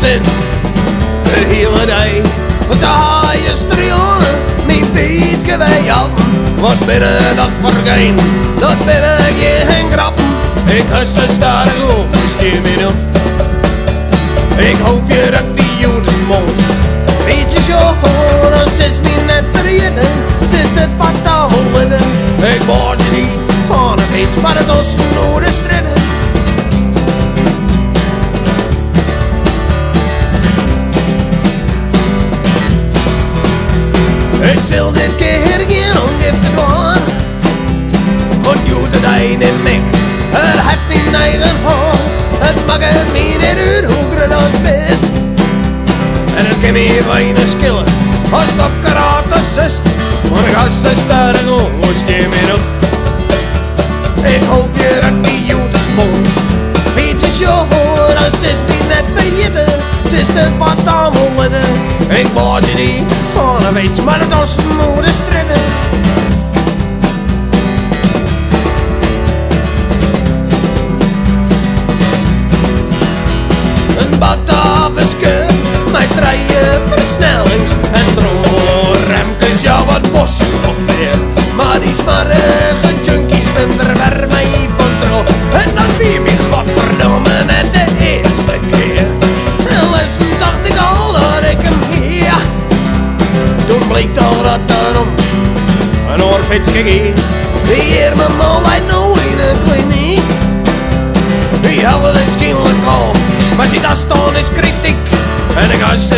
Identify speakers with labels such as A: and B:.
A: zin. De hele dag, want ze haaien strionen, mijn fietsje wij af. Wat binnen dat vergeen, dat binnen geen grap. Ik kus ze sterk op, dus geef me op. Ik hoop je dat die Judas mond. Fietsje schoon, als is me net vergeten. Ze is het wat houden. Ik word je niet aan een fiets, maar het was nooit de strijden. Ik zal dit keer geen ongifte doen. Want Judas een in mij, het heeft in eigen hand. Het mag er niet uit hoe groot als best. En het kan hier weinig skillen als dat karate zest. Maar ik ga ze sterren om, dus geef me op. Ik hoop je dat die Judas mond. Fietsen schoon, als is me net vergeten. Ze is het wat allemaal in. Ik word je niet aan een weets, maar het was nooit de strijden. Een badavesje met rijden versnellings en remkes, ja wat bos nog weer. Maar die smarrige junkies vinden er mij van trouw. En dan wie me godverdomme net de eerste keer. En lessen dacht ik al dat ik hem hier. Toen bleek al dat daarom een oorfietsje ging. Die hier me mal uit nou in het kliniek. Die hadden het schijnlijk al, maar zie dat staan is kritiek. En ik als ze